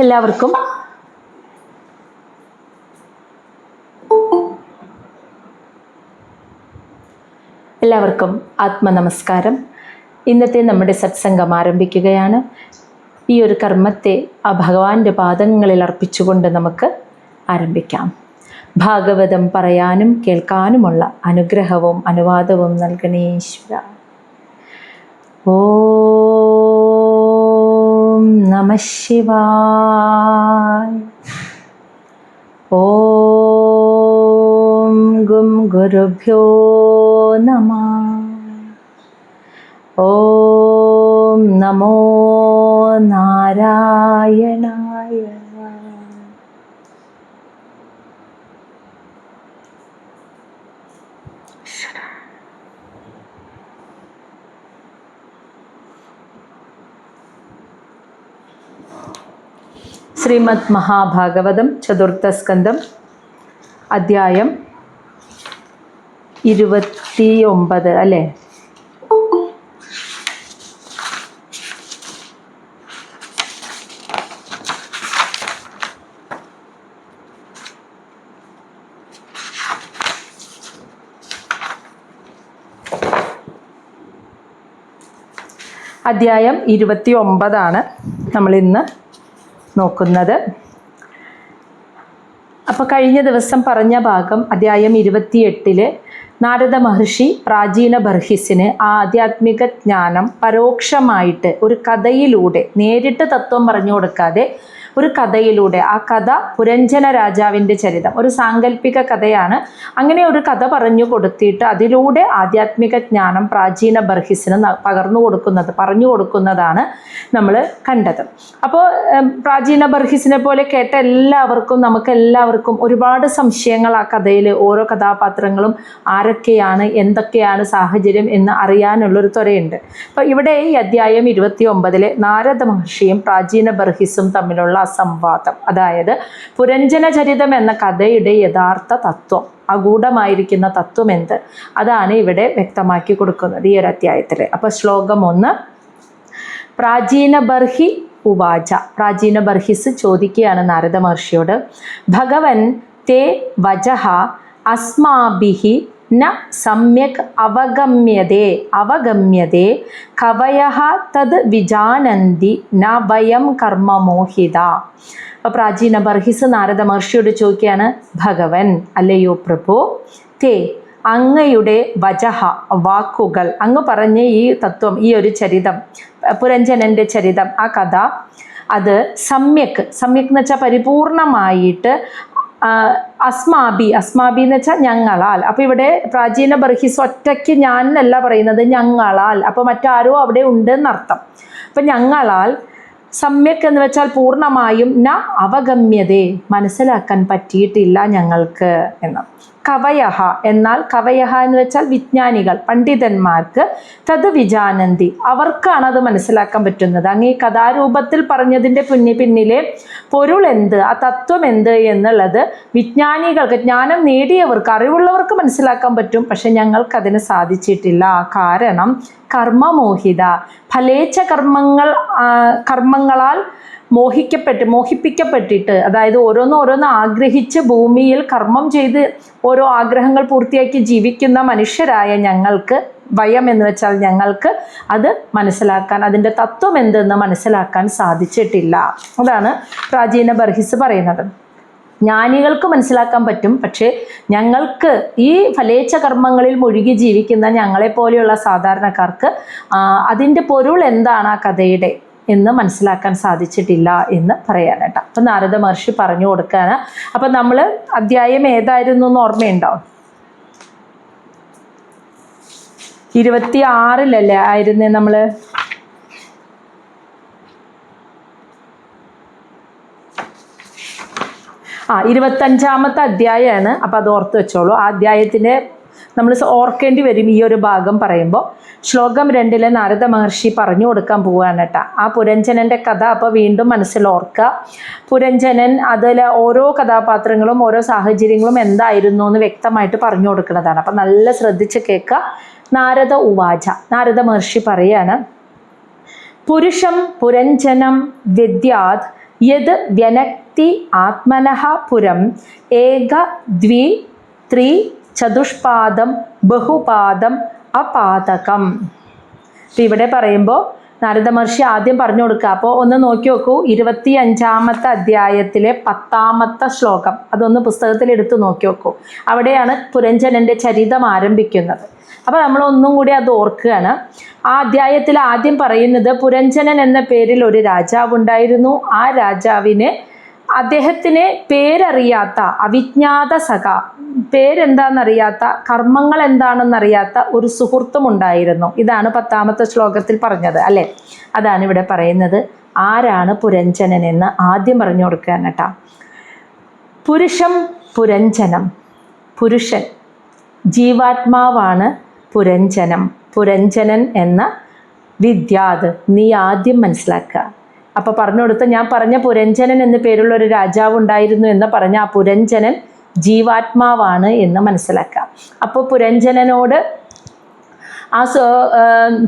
എല്ലാവർക്കും ആത്മനമസ്കാരം. ഇന്നത്തെ നമ്മുടെ സത്സംഗം ആരംഭിക്കുകയാണ്. ഈ ഒരു കർമ്മത്തെ ആ ഭഗവാന്റെ പാദങ്ങളിൽ അർപ്പിച്ചുകൊണ്ട് നമുക്ക് ആരംഭിക്കാം. ഭാഗവതം പറയാനും കേൾക്കാനുമുള്ള അനുഗ്രഹവും അനുവാദവും നൽകണേ ഈശ്വര. ഓം നമഃ ശിവായ. ഓം ഗും ഗുരുഭ്യോ നമഃ. ഓം നമോ നാരായണായ. ശ്രീമദ് മഹാഭാഗവതം ചതുർത്ഥ സ്കന്ധം അധ്യായം 29 അല്ലേ? അധ്യായം 29 നമ്മളിന്ന് നോക്കുന്നത്. അപ്പോൾ കഴിഞ്ഞ ദിവസം പറഞ്ഞ ഭാഗം അധ്യായം 28 നാരദ മഹർഷി പ്രാചീന ബർഹിസിന് ആധ്യാത്മിക ജ്ഞാനം പരോക്ഷമായിട്ട് ഒരു കഥയിലൂടെ, നേരിട്ട് തത്വം പറഞ്ഞു കൊടുക്കാതെ ഒരു കഥയിലൂടെ, ആ കഥ പുരഞ്ജന രാജാവിൻ്റെ ചരിതം, ഒരു സാങ്കല്പിക കഥയാണ്. അങ്ങനെ ഒരു കഥ പറഞ്ഞു കൊടുത്തിട്ട് അതിലൂടെ ആധ്യാത്മിക ജ്ഞാനം പ്രാചീന ബർഹിസിന് പറഞ്ഞു കൊടുക്കുന്നതാണ് നമ്മൾ കണ്ടത്. അപ്പോൾ പ്രാചീന ബർഹിസിനെ പോലെ കേട്ട നമുക്കെല്ലാവർക്കും ഒരുപാട് സംശയങ്ങൾ ആ കഥയിൽ, ഓരോ കഥാപാത്രങ്ങളും ആരൊക്കെയാണ്, എന്തൊക്കെയാണ് സാഹചര്യം എന്ന് അറിയാനുള്ളൊരു ത്വരയുണ്ട്. അപ്പോൾ ഇവിടെ ഈ അധ്യായം 29 നാരദ മഹർഷിയും പ്രാചീന ബർഹിസും തമ്മിലുള്ള സംവാദം, അതായത് പുരഞ്ജന ചരിതം എന്ന കഥയുടെ യഥാർത്ഥ തത്വം, അഗൂഢമായിരിക്കുന്ന തത്വം എന്ത്, അതാണ് ഇവിടെ വ്യക്തമാക്കി കൊടുക്കുന്നത് ഈ ഒരു അധ്യായത്തിൽ. അപ്പോൾ ശ്ലോകം 1. പ്രാചീന ബർഹി ഉവാച. പ്രാചീന ബർഹിസ് ചോദിക്കുകയാണ് നാരദ മഹർഷിയോട്, ഭഗവൻ തേ വചഃ അസ്മാഭിഹി ന സമ്യക് അവഗമ്യതേ കവയഃ തദ് വിജാനന്തി ന വയം കർമ്മമോഹിത. അപ്പോൾ പ്രാചീന ബർഹിസ് നാരദ മഹർഷിയോട് ചോദിക്കുകയാണ്, ഭഗവൻ അല്ലയോ പ്രഭു, തേ അങ്ങയുടെ വചഃ വാക്കുകൾ, അങ്ങ് പറഞ്ഞ ഈ തത്വം, ഈ ഒരു ചരിതം, പുരഞ്ജനൻ്റെ ചരിതം, ആ കഥ, അത് സമ്യക് എന്ന് വെച്ചാൽ പരിപൂർണമായിട്ട്, അസ്മാബി എന്ന് വെച്ചാൽ ഞങ്ങളാൽ. അപ്പോൾ ഇവിടെ പ്രാചീന ബർഹിസ് ഒറ്റയ്ക്ക് ഞാൻ എന്നല്ല പറയുന്നത്, ഞങ്ങളാൽ, അപ്പോൾ മറ്റാരോ അവിടെ ഉണ്ട് എന്നർത്ഥം. അപ്പം ഞങ്ങളാൽ, സമ്യക് എന്ന് വെച്ചാൽ പൂർണ്ണമായും, ന അവഗമ്യതേ മനസ്സിലാക്കാൻ പറ്റിയിട്ടില്ല ഞങ്ങൾക്ക് എന്ന്. കവയഹ എന്നാൽ, കവയഹ എന്ന് വെച്ചാൽ വിജ്ഞാനികൾ, പണ്ഡിതന്മാർക്ക്, തത് വിജാനന്തി അവർക്കാണ് അത് മനസ്സിലാക്കാൻ പറ്റുന്നത്. അങ്ങ് ഈ കഥാരൂപത്തിൽ പറഞ്ഞതിൻ്റെ പിന്നിലെ പൊരുൾ എന്ത്, ആ തത്വം എന്ത് എന്നുള്ളത് വിജ്ഞാനികൾക്ക്, ജ്ഞാനം നേടിയവർക്ക്, അറിവുള്ളവർക്ക് മനസ്സിലാക്കാൻ പറ്റും. പക്ഷെ ഞങ്ങൾക്കതിന് സാധിച്ചിട്ടില്ല. കാരണം കർമ്മമോഹിത, ഫലേച്ഛ കർമ്മങ്ങളാൽ മോഹിപ്പിക്കപ്പെട്ടിട്ട്, അതായത് ഓരോന്ന് ആഗ്രഹിച്ച് ഭൂമിയിൽ കർമ്മം ചെയ്ത് ഓരോ ആഗ്രഹങ്ങൾ പൂർത്തിയാക്കി ജീവിക്കുന്ന മനുഷ്യരായ ഞങ്ങൾക്ക്, വയം എന്ന് വെച്ചാൽ ഞങ്ങൾക്ക് അത് മനസ്സിലാക്കാൻ, അതിൻ്റെ തത്വം എന്തെന്ന് മനസ്സിലാക്കാൻ സാധിച്ചിട്ടില്ല. അതാണ് പ്രാചീന ബർഹിസ് പറയുന്നത്. ജ്ഞാനികൾക്ക് മനസ്സിലാക്കാൻ പറ്റും, പക്ഷേ ഞങ്ങൾക്ക്, ഈ ഫലേച്ഛ കർമ്മങ്ങളിൽ മുഴുകി ജീവിക്കുന്ന ഞങ്ങളെപ്പോലെയുള്ള സാധാരണക്കാർക്ക് അതിൻ്റെ പൊരുൾ എന്താണ് ആ കഥയുടെ എന്ന് മനസ്സിലാക്കാൻ സാധിച്ചിട്ടില്ല എന്ന് പറയാനായിട്ട്. അപ്പം നാരദ മഹർഷി പറഞ്ഞു കൊടുക്കുകയാണ്. അപ്പം നമ്മൾ അധ്യായം ഏതായിരുന്നു എന്ന് ഓർമ്മയുണ്ടോ? 26 ആയിരുന്നേ നമ്മൾ. 25ാമത്തെ അധ്യായമാണ്. അപ്പോൾ അത് ഓർത്ത് വെച്ചോളൂ. ആ അധ്യായത്തിൻ്റെ നമ്മൾ ഓർക്കേണ്ടി വരും ഈ ഒരു ഭാഗം പറയുമ്പോൾ. ശ്ലോകം 2 നാരദ മഹർഷി പറഞ്ഞു കൊടുക്കാൻ പോവുകയാണ് കേട്ടോ ആ പുരഞ്ജനൻ്റെ കഥ. അപ്പോൾ വീണ്ടും മനസ്സിൽ ഓർക്കുക, പുരഞ്ജനൻ, അതിൽ ഓരോ കഥാപാത്രങ്ങളും ഓരോ സാഹചര്യങ്ങളും എന്തായിരുന്നു എന്ന് വ്യക്തമായിട്ട് പറഞ്ഞു കൊടുക്കുന്നതാണ്. അപ്പം നല്ല ശ്രദ്ധിച്ച് കേൾക്കുക. നാരദ ഉവാച, നാരദ മഹർഷി പറയാണ്, പുരുഷം പുരഞ്ജനം വിദ്യാത് യത് വ്യനക്തി ആത്മനഃ പുരം ഏക ദ്വി ത്രി ചതുഷ്പാദം ബഹുപാദം അപാതകം. ഇവിടെ പറയുമ്പോൾ നാരദ മഹർഷി ആദ്യം പറഞ്ഞു കൊടുക്കുക. അപ്പോൾ ഒന്ന് നോക്കി നോക്കൂ, 25-ാമത്തെ അധ്യായത്തിലെ 10-ാമത്തെ ശ്ലോകം അതൊന്ന് പുസ്തകത്തിൽ എടുത്ത് നോക്കി നോക്കൂ. അവിടെയാണ് പുരഞ്ജനൻ്റെ ചരിതം ആരംഭിക്കുന്നത്. അപ്പോൾ നമ്മളൊന്നും കൂടി അത് ഓർക്കുകയാണ്. ആ അധ്യായത്തിൽ ആദ്യം പറയുന്നത് പുരഞ്ജനൻ എന്ന പേരിൽ ഒരു രാജാവുണ്ടായിരുന്നു. ആ രാജാവിന് അദ്ദേഹത്തിന് പേരറിയാത്ത അവിജ്ഞാത സഖ, പേരെന്താണെന്നറിയാത്ത, കർമ്മങ്ങൾ എന്താണെന്നറിയാത്ത ഒരു സുഹൃത്തും ഉണ്ടായിരുന്നു. ഇതാണ് 10-ാമത്തെ ശ്ലോകത്തിൽ പറഞ്ഞത് അല്ലേ. അതാണ് ഇവിടെ പറയുന്നത്. ആരാണ് പുരഞ്ജനൻ എന്ന് ആദ്യം പറഞ്ഞു കൊടുക്കുകയാണ് കേട്ടോ. പുരുഷം പുരഞ്ജനം, പുരുഷൻ ജീവാത്മാവാണ് പുരഞ്ജനം. പുരഞ്ജനൻ എന്ന വിദ്യാത് നീ ആദ്യം മനസ്സിലാക്കുക. അപ്പോൾ പറഞ്ഞു കൊടുത്ത് ഞാൻ പറഞ്ഞ പുരഞ്ജനൻ എന്ന പേരുള്ള ഒരു രാജാവ് ഉണ്ടായിരുന്നു എന്ന് പറഞ്ഞ ആ പുരഞ്ജനൻ ജീവാത്മാവാണ് എന്ന് മനസ്സിലാക്കാം. അപ്പോൾ പുരഞ്ജനനോട്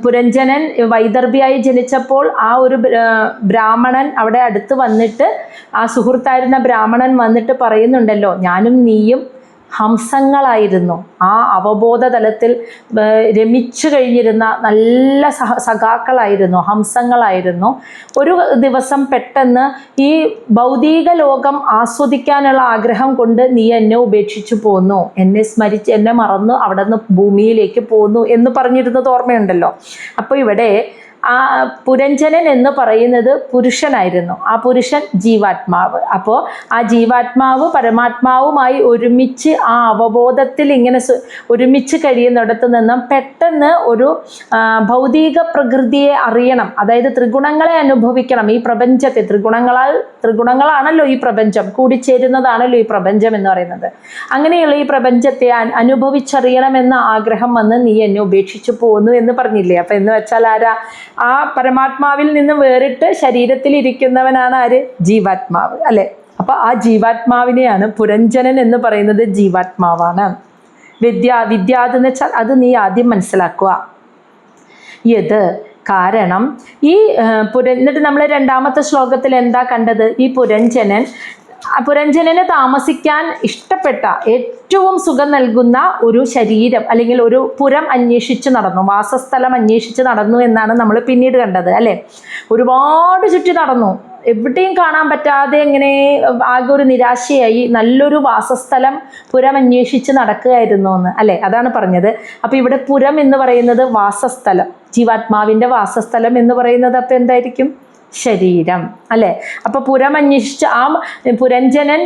പുരഞ്ജനൻ വൈദർഭിയായി ജനിച്ചപ്പോൾ ആ ഒരു ബ്രാഹ്മണൻ അവിടെ അടുത്ത് വന്നിട്ട്, ആ സുഹൃത്തായിരുന്ന ബ്രാഹ്മണൻ വന്നിട്ട് പറയുന്നുണ്ടല്ലോ, ഞാനും നീയും ഹംസങ്ങളായിരുന്നു. ആ അവബോധ തലത്തിൽ രമിച്ചു കഴിഞ്ഞിരുന്ന നല്ല സഖാക്കളായിരുന്നു, ഹംസങ്ങളായിരുന്നു. ഒരു ദിവസം പെട്ടെന്ന് ഈ ഭൗതിക ലോകം ആസ്വദിക്കാനുള്ള ആഗ്രഹം കൊണ്ട് നീ എന്നെ ഉപേക്ഷിച്ചു പോന്നു, എന്നെ സ്മരിച്ച് എന്നെ മറന്നു അവിടെ നിന്ന് ഭൂമിയിലേക്ക് പോന്നു എന്ന് പറഞ്ഞിരുന്നത് ഓർമ്മയുണ്ടല്ലോ. അപ്പോൾ ഇവിടെ ആ പുരഞ്ജനൻ എന്ന് പറയുന്നത് പുരുഷനായിരുന്നു. ആ പുരുഷൻ ജീവാത്മാവ്. അപ്പോൾ ആ ജീവാത്മാവ് പരമാത്മാവുമായി ഒരുമിച്ച് ആ അവബോധത്തിൽ ഇങ്ങനെ ഒരുമിച്ച് കഴിയുന്നിടത്ത് നിന്നും പെട്ടെന്ന് ഒരു ഭൗതിക പ്രകൃതിയെ അറിയണം, അതായത് ത്രിഗുണങ്ങളെ അനുഭവിക്കണം. ഈ പ്രപഞ്ചത്തെ ത്രിഗുണങ്ങളാണല്ലോ ഈ പ്രപഞ്ചം, കൂടിച്ചേരുന്നതാണല്ലോ ഈ പ്രപഞ്ചം എന്ന് പറയുന്നത്. അങ്ങനെയുള്ള ഈ പ്രപഞ്ചത്തെ അനുഭവിച്ചറിയണമെന്ന ആഗ്രഹം വന്ന് നീ എന്നെ ഉപേക്ഷിച്ചു പോന്നു എന്ന് പറഞ്ഞില്ലേ. അപ്പം എന്ന് വെച്ചാൽ ആരാ? ആ പരമാത്മാവിൽ നിന്ന് വേറിട്ട് ശരീരത്തിൽ ഇരിക്കുന്നവനാണ് ആര്? ജീവാത്മാവ് അല്ലെ. അപ്പൊ ആ ജീവാത്മാവിനെയാണ് പുരഞ്ജനൻ എന്ന് പറയുന്നത്. ജീവാത്മാവാണ്. വിദ്യാതെന്ന് വെച്ചാൽ അത് നീ ആദ്യം മനസ്സിലാക്കുക. യത് കാരണം ഈ എന്നിട്ട് നമ്മൾ 2-ാമത്തെ ശ്ലോകത്തിൽ എന്താ കണ്ടത്? ഈ പുരഞ്ജനന് താമസിക്കാൻ ഇഷ്ടപ്പെട്ട ഏറ്റവും സുഖം നൽകുന്ന ഒരു ശരീരം അല്ലെങ്കിൽ ഒരു പുരം അന്വേഷിച്ച് നടന്നു, വാസസ്ഥലം അന്വേഷിച്ച് നടന്നു എന്നാണ് നമ്മൾ പിന്നീട് കണ്ടത് അല്ലേ. ഒരുപാട് ചുറ്റി നടന്നു, എവിടെയും കാണാൻ പറ്റാതെ ഇങ്ങനെ ആകെ ഒരു നിരാശയായി നല്ലൊരു വാസസ്ഥലം പുരം അന്വേഷിച്ച് നടക്കുകയായിരുന്നു എന്ന് അല്ലേ. അതാണ് പറഞ്ഞത്. അപ്പോൾ ഇവിടെ പുരം എന്ന് പറയുന്നത് വാസസ്ഥലം, ജീവാത്മാവിൻ്റെ വാസസ്ഥലം എന്ന് പറയുന്നത് അപ്പോൾ എന്തായിരിക്കും? ശരീരം അല്ലേ. അപ്പോൾ പുരം അന്വേഷിച്ച് ആ പുരഞ്ജനൻ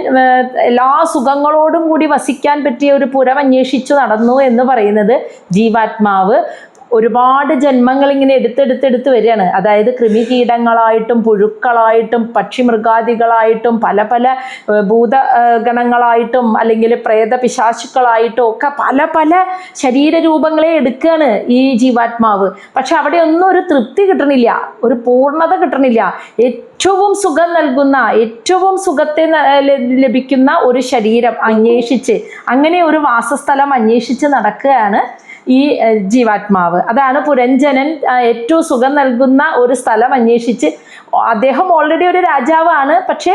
എല്ലാ സുഖങ്ങളോടും കൂടി വസിക്കാൻ പറ്റിയ ഒരു പുരം അന്വേഷിച്ചു നടന്നു എന്ന് പറയുന്നത് ജീവാത്മാവ് ഒരുപാട് ജന്മങ്ങൾ ഇങ്ങനെ എടുത്തെടുത്തെടുത്ത് വരികയാണ്. അതായത് കൃമികീടങ്ങളായിട്ടും പുഴുക്കളായിട്ടും പക്ഷിമൃഗാദികളായിട്ടും പല പല ഭൂതഗണങ്ങളായിട്ടും അല്ലെങ്കിൽ പ്രേത പിശാചുക്കളായിട്ടും ഒക്കെ പല പല ശരീരരൂപങ്ങളെ എടുക്കുകയാണ് ഈ ജീവാത്മാവ്. പക്ഷെ അവിടെ ഒന്നും ഒരു തൃപ്തി കിട്ടണില്ല, ഒരു പൂർണ്ണത കിട്ടണില്ല. ഏറ്റവും സുഖം നൽകുന്ന, ഏറ്റവും സുഖത്തെ ലഭിക്കുന്ന ഒരു ശരീരം അന്വേഷിച്ച്, അങ്ങനെ ഒരു വാസസ്ഥലം അന്വേഷിച്ച് നടക്കുകയാണ് ഈ ജീവാത്മാവ്. അതാണ് പുരഞ്ജനൻ ഏറ്റവും സുഖം നൽകുന്ന ഒരു സ്ഥലം അന്വേഷിച്ച്. അദ്ദേഹം ഓൾറെഡി ഒരു രാജാവാണ്, പക്ഷെ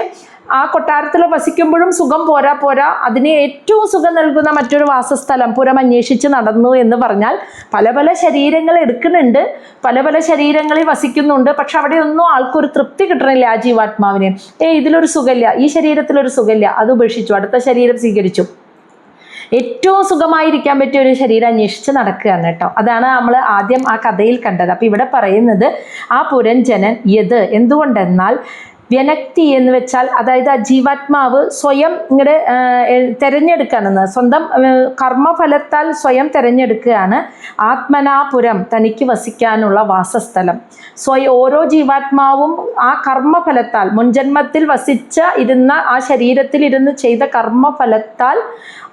ആ കൊട്ടാരത്തിൽ വസിക്കുമ്പോഴും സുഖം പോരാ, അതിന് ഏറ്റവും സുഖം നൽകുന്ന മറ്റൊരു വാസസ്ഥലം പുരം അന്വേഷിച്ച് നടന്നു എന്ന് പറഞ്ഞാൽ പല പല ശരീരങ്ങൾ എടുക്കുന്നുണ്ട്, പല പല ശരീരങ്ങളിൽ വസിക്കുന്നുണ്ട്. പക്ഷെ അവിടെ ഒന്നും ആൾക്കൊരു തൃപ്തി കിട്ടണില്ല ആ ജീവാത്മാവിന്. ഇതിലൊരു സുഖമില്ല, ഈ ശരീരത്തിലൊരു സുഖമില്ല, അത് ഉപേക്ഷിച്ചു, അടുത്ത ശരീരം സ്വീകരിച്ചു. ഏറ്റവും സുഖമായിരിക്കാൻ പറ്റിയ ഒരു ശരീരം അന്വേഷിച്ച് നടക്കുകയാണ് കേട്ടോ. അതാണ് നമ്മൾ ആദ്യം ആ കഥയിൽ കണ്ടത്. അപ്പം ഇവിടെ പറയുന്നത് ആ പുരഞ്ജനൻ എന്തുകൊണ്ടെന്നാൽ വ്യനക്തി എന്ന് വെച്ചാൽ അതായത് ആ ജീവാത്മാവ് സ്വയം ഇങ്ങോട്ട് തിരഞ്ഞെടുക്കുകയാണെന്ന്, സ്വന്തം കർമ്മഫലത്താൽ സ്വയം തിരഞ്ഞെടുക്കുകയാണ് ആത്മനാപുരം, തനിക്ക് വസിക്കാനുള്ള വാസസ്ഥലം. ഓരോ ജീവാത്മാവും ആ കർമ്മഫലത്താൽ മുൻജന്മത്തിൽ ഇരുന്ന ആ ശരീരത്തിൽ ഇരുന്ന് ചെയ്ത കർമ്മഫലത്താൽ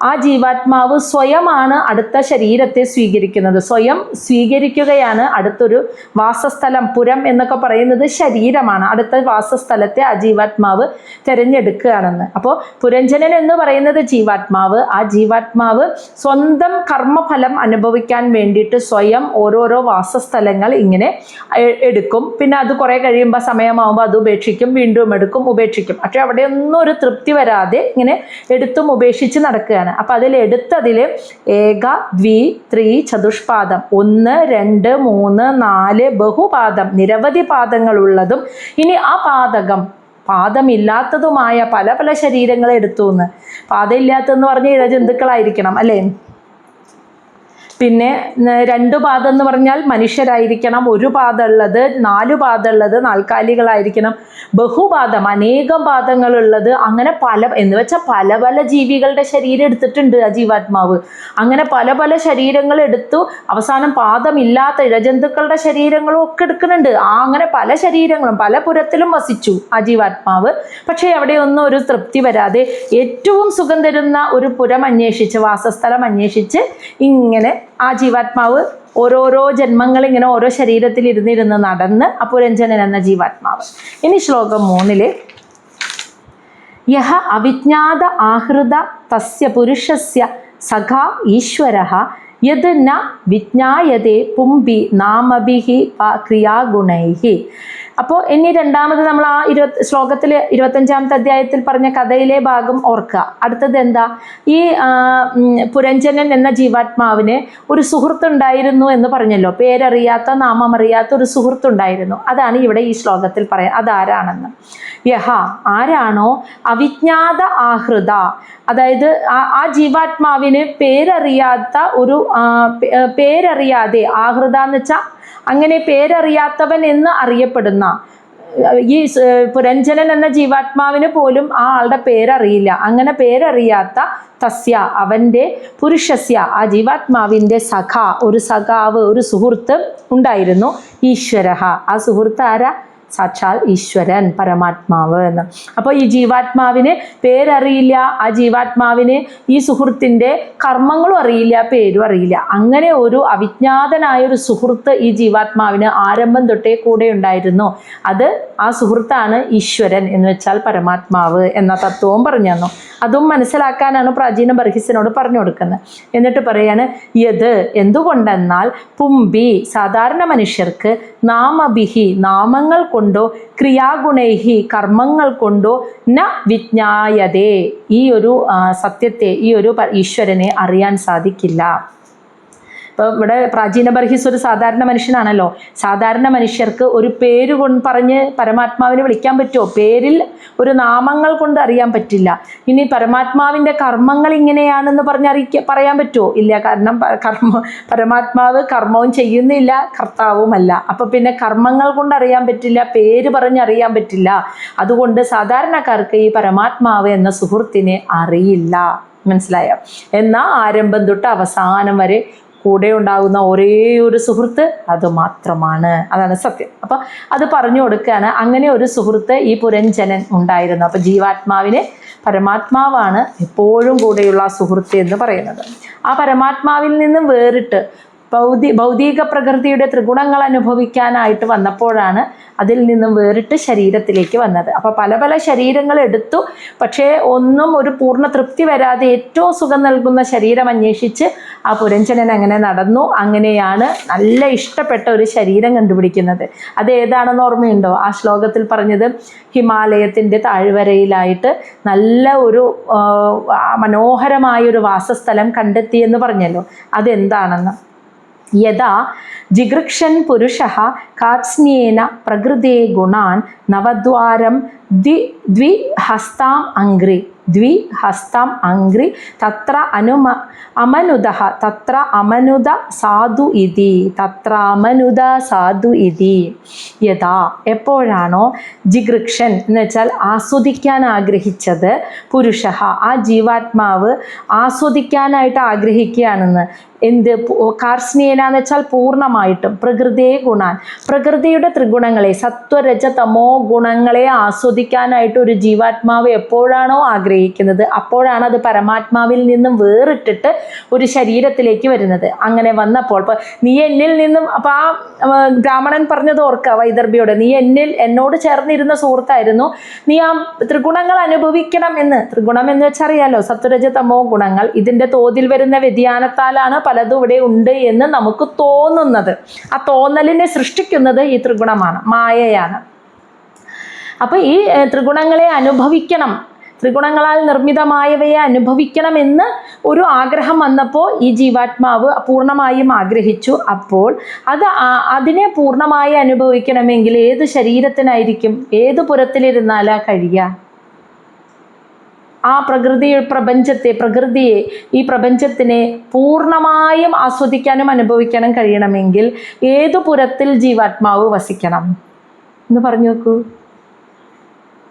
ആ ജീവാത്മാവ് സ്വയമാണ് അടുത്ത ശരീരത്തെ സ്വീകരിക്കുന്നത്, സ്വയം സ്വീകരിക്കുകയാണ് അടുത്തൊരു വാസസ്ഥലം. പുരം എന്നൊക്കെ പറയുന്നത് ശരീരമാണ്, അടുത്ത വാസസ്ഥലം സ്ഥലത്തെ ആ ജീവാത്മാവ് തിരഞ്ഞെടുക്കുകയാണെന്ന്. അപ്പോൾ പുരഞ്ജനൻ എന്ന് പറയുന്നത് ജീവാത്മാവ്. ആ ജീവാത്മാവ് സ്വന്തം കർമ്മഫലം അനുഭവിക്കാൻ വേണ്ടിയിട്ട് സ്വയം ഓരോരോ വാസസ്ഥലങ്ങൾ ഇങ്ങനെ എടുക്കും. പിന്നെ അത് കുറേ കഴിയുമ്പോൾ സമയമാകുമ്പോൾ അത് ഉപേക്ഷിക്കും, വീണ്ടും എടുക്കും, ഉപേക്ഷിക്കും. പക്ഷെ അവിടെ ഒന്നും ഒരു തൃപ്തി വരാതെ ഇങ്ങനെ എടുത്തും ഉപേക്ഷിച്ച് നടക്കുകയാണ്. അപ്പം എടുത്തതിൽ ഏക, ദ്വി, ത്രി, ചതുഷ്പാദം 1, 2, 3, 4 ബഹുപാദം നിരവധി പാദങ്ങളുള്ളതും ഇനി ആ പാദമില്ലാത്തതുമായ പല പല ശരീരങ്ങൾ എടുത്തു എന്ന്. പാദമില്ലാത്തതെന്ന് പറഞ്ഞ ഇഴജന്തുക്കളായിരിക്കണം അല്ലേ? പിന്നെ 2 പാദം എന്ന് പറഞ്ഞാൽ മനുഷ്യരായിരിക്കണം. 1 പാദമുള്ളത്, 4 പാദമുള്ളത് നാൽക്കാലികളായിരിക്കണം. ബഹുപാദം അനേകം പാദങ്ങളുള്ളത്, അങ്ങനെ എന്ന് വെച്ചാൽ പല പല ജീവികളുടെ ശരീരം എടുത്തിട്ടുണ്ട് ആ ജീവാത്മാവ്. അങ്ങനെ പല പല ശരീരങ്ങൾ എടുത്തു. അവസാനം പാദമില്ലാത്ത ഇഴജന്തുക്കളുടെ ശരീരങ്ങളും ഒക്കെ എടുക്കുന്നുണ്ട്. അങ്ങനെ പല ശരീരങ്ങളും പല പുരത്തിലും വസിച്ചു ആ ജീവാത്മാവ്. പക്ഷേ അവിടെയൊന്നും ഒരു തൃപ്തി വരാതെ ഏറ്റവും സുഖം തരുന്ന ഒരു പുരം അന്വേഷിച്ച്, വാസസ്ഥലം അന്വേഷിച്ച് ഇങ്ങനെ ആ ജീവാത്മാവ് ഓരോരോ ജന്മങ്ങൾ ഇങ്ങനെ ഓരോ ശരീരത്തിൽ ഇരുന്നിരുന്ന് നടന്ന് ആ പുരഞ്ജനൻ എന്ന ജീവാത്മാവ്. ഇനി ശ്ലോകം 3 യഹ അവിജ്ഞാത ആഹൃത തസ്യ പുരുഷസ്യ സഖാ ഈശ്വരഃ യത് ന വിജ്ഞായതേ പുംബി നാമഭിഹി ക്രിയാഗുണൈഹി. അപ്പോൾ ഇനി രണ്ടാമത് നമ്മൾ ആ ശ്ലോകത്തിൽ 25-ാമത്തെ അധ്യായത്തിൽ പറഞ്ഞ കഥയിലെ ഭാഗം ഓർക്കുക. അടുത്തത് എന്താ? ഈ പുരഞ്ജനൻ എന്ന ജീവാത്മാവിന് ഒരു സുഹൃത്തുണ്ടായിരുന്നു എന്ന് പറഞ്ഞല്ലോ. പേരറിയാത്ത, നാമമറിയാത്ത ഒരു സുഹൃത്തുണ്ടായിരുന്നു. അതാണ് ഇവിടെ ഈ ശ്ലോകത്തിൽ പറയാം. അതാരാണെന്ന്. യഹ ആരാണോ അവിജ്ഞാത ആഹൃത, അതായത് ആ ജീവാത്മാവിന് പേരറിയാതെ ആഹൃത എന്ന് വെച്ചാൽ അങ്ങനെ പേരറിയാത്തവൻ എന്ന് അറിയപ്പെടുന്ന ഈ പുരഞ്ജനൻ എന്ന ജീവാത്മാവിന് പോലും ആ ആളുടെ പേരറിയില്ല. അങ്ങനെ പേരറിയാത്ത തസ്യ അവൻ്റെ പുരുഷസ്യ ആ ജീവാത്മാവിൻ്റെ ഒരു സഖാവ്, ഒരു സുഹൃത്ത് ഉണ്ടായിരുന്നു. ഈശ്വരഃ. ആ സുഹൃത്ത് ആരാ? സാക്ഷാൽ ഈശ്വരൻ, പരമാത്മാവ് എന്ന്. അപ്പോൾ ഈ ജീവാത്മാവിന് പേരറിയില്ല, ആ ജീവാത്മാവിന് ഈ സുഹൃത്തിൻ്റെ കർമ്മങ്ങളും അറിയില്ല, പേരും അറിയില്ല. അങ്ങനെ ഒരു അവിജ്ഞാതനായൊരു സുഹൃത്ത് ഈ ജീവാത്മാവിന് ആരംഭം തൊട്ടേ കൂടെ ഉണ്ടായിരുന്നു. ആ സുഹൃത്താണ് ഈശ്വരൻ എന്ന് വെച്ചാൽ പരമാത്മാവ് എന്ന തത്വവും പറഞ്ഞു തന്നു. അതും മനസ്സിലാക്കാനാണ് പ്രാചീന ബർഹിസിനോട് പറഞ്ഞു കൊടുക്കുന്നത്. എന്നിട്ട് പറയാണ് യത് എന്തുകൊണ്ടെന്നാൽ പുംബി സാധാരണ മനുഷ്യർക്ക് നാമഭിഹി നാമങ്ങൾ കൊണ്ടോ ക്രിയാഗുണൈഹി കർമ്മങ്ങൾ കൊണ്ടോ ന വിജ്ഞായതേ ഈ ഒരു സത്യത്തെ, ഈ ഒരു ഈശ്വരനെ അറിയാൻ സാധിക്കില്ല. ഇപ്പോൾ ഇവിടെ പ്രാചീന ബർഹിസ് ഒരു സാധാരണ മനുഷ്യനാണല്ലോ. സാധാരണ മനുഷ്യർക്ക് ഒരു പേര് പറഞ്ഞ് പരമാത്മാവിനെ വിളിക്കാൻ പറ്റുമോ? പേരിൽ ഒരു നാമങ്ങൾ കൊണ്ട് അറിയാൻ പറ്റില്ല. ഇനി പരമാത്മാവിൻ്റെ കർമ്മങ്ങൾ ഇങ്ങനെയാണെന്ന് പറയാൻ പറ്റുമോ? ഇല്ല. കാരണം പരമാത്മാവ് കർമ്മവും ചെയ്യുന്നില്ല, കർത്താവുമല്ല. അപ്പം പിന്നെ കർമ്മങ്ങൾ കൊണ്ട് അറിയാൻ പറ്റില്ല, പേര് പറഞ്ഞറിയാൻ പറ്റില്ല. അതുകൊണ്ട് സാധാരണക്കാർക്ക് ഈ പരമാത്മാവ് എന്ന സുഹൃത്തിനെ അറിയില്ല. മനസ്സിലായോ? എന്നാൽ ആരംഭം തൊട്ട് അവസാനം വരെ കൂടെ ഉണ്ടാകുന്ന ഒരേ ഒരു സുഹൃത്ത് അത് മാത്രമാണ്. അതാണ് സത്യം. അപ്പം അത് പറഞ്ഞു കൊടുക്കുകയാണ്. അങ്ങനെ ഒരു സുഹൃത്ത് ഈ പുരഞ്ജനൻ ഉണ്ടായിരുന്നു. അപ്പം ജീവാത്മാവിന് പരമാത്മാവാണ് എപ്പോഴും കൂടെയുള്ള സുഹൃത്ത് എന്ന് പറയുന്നത്. ആ പരമാത്മാവിൽ നിന്നും വേറിട്ട് ഭൗതിക പ്രകൃതിയുടെ ത്രിഗുണങ്ങൾ അനുഭവിക്കാനായിട്ട് വന്നപ്പോഴാണ് അതിൽ നിന്നും വേറിട്ട് ശരീരത്തിലേക്ക് വന്നത്. അപ്പോൾ പല പല ശരീരങ്ങൾ എടുത്തു. പക്ഷേ ഒന്നും ഒരു പൂർണ്ണ തൃപ്തി വരാതെ ഏറ്റവും സുഖം നൽകുന്ന ശരീരം അന്വേഷിച്ച് ആ പുരഞ്ജനൻ അങ്ങനെ നടന്നു. അങ്ങനെയാണ് നല്ല ഇഷ്ടപ്പെട്ട ഒരു ശരീരം കണ്ടുപിടിക്കുന്നത്. അത് ഏതാണെന്ന് ഓർമ്മയുണ്ടോ? ആ ശ്ലോകത്തിൽ പറഞ്ഞത് ഹിമാലയത്തിൻ്റെ താഴ്വരയിലായിട്ട് നല്ല ഒരു മനോഹരമായൊരു വാസസ്ഥലം കണ്ടെത്തിയെന്ന് പറഞ്ഞല്ലോ. അതെന്താണെന്ന്. യഥാ ജിഗൃക്ഷൻ പുരുഷഃ കാത്സ്ന്യേന പ്രകൃതേ ഗുണാൻ നവദ്വാരം ദ്വിഹസ്താം അംഗ്രി തത്ര അമനുദ സാധു ഇതി യഥാ എപ്പോഴാണോ ജിഗൃക്ഷൻ എന്ന് വെച്ചാൽ ആസ്വദിക്കാൻ ആഗ്രഹിച്ചത് പുരുഷഃ ആ ജീവാത്മാവ് ആസ്വദിക്കാനായിട്ട് ആഗ്രഹിക്കുകയാണെന്ന്. എന്ത് കാർസ്നേന എന്ന് വെച്ചാൽ പൂർണ്ണമായി പൂർണ്ണമായിട്ടും പ്രകൃതിയെ ഗുണാൻ, പ്രകൃതിയുടെ ത്രിഗുണങ്ങളെ സത്വരജ തമോ ഗുണങ്ങളെ ആസ്വദിക്കാനായിട്ട് ഒരു ജീവാത്മാവ് എപ്പോഴാണോ ആഗ്രഹിക്കുന്നത് അപ്പോഴാണ് അത് പരമാത്മാവിൽ നിന്നും വേറിട്ടിട്ട് ഒരു ശരീരത്തിലേക്ക് വരുന്നത്. അങ്ങനെ വന്നപ്പോൾ ഇപ്പൊ നീ എന്നിൽ നിന്നും, അപ്പൊ ആ ബ്രാഹ്മണൻ പറഞ്ഞത് ഓർക്കുക വൈദർഭിയോട്, നീ എന്നോട് ചേർന്നിരുന്ന സുഹൃത്തായിരുന്നു, നീ ആ ത്രിഗുണങ്ങൾ അനുഭവിക്കണം എന്ന്. ത്രിഗുണം എന്ന് വെച്ചാൽ അറിയാലോ, സത്വരജ തമോ ഗുണങ്ങൾ. ഇതിന്റെ തോതിൽ വരുന്ന വ്യതിയാനത്താലാണ് പലതും ഇവിടെ ഉണ്ട് എന്ന് നമുക്ക് തോന്നുന്നത്. ആ തോന്നലിനെ സൃഷ്ടിക്കുന്നത് ഈ ത്രിഗുണമാണ്, മായയാണ്. അപ്പൊ ഈ ത്രിഗുണങ്ങളെ അനുഭവിക്കണം, ത്രിഗുണങ്ങളാൽ നിർമ്മിതമായവയെ അനുഭവിക്കണമെന്ന് ഒരു ആഗ്രഹം വന്നപ്പോൾ ഈ ജീവാത്മാവ് പൂർണ്ണമായും ആഗ്രഹിച്ചു. അപ്പോൾ അതിനെ പൂർണ്ണമായി അനുഭവിക്കണമെങ്കിൽ ഏത് ശരീരത്തിനായിരിക്കും, ഏത് പുരത്തിലിരുന്നാലാ കഴിയുക? ആ പ്രകൃതിയെ ഈ പ്രപഞ്ചത്തിനെ പൂർണ്ണമായും ആസ്വദിക്കാനും അനുഭവിക്കാനും കഴിയണമെങ്കിൽ ഏതു പുരത്തിൽ ജീവാത്മാവ് വസിക്കണം എന്ന് പറഞ്ഞു നോക്കൂ.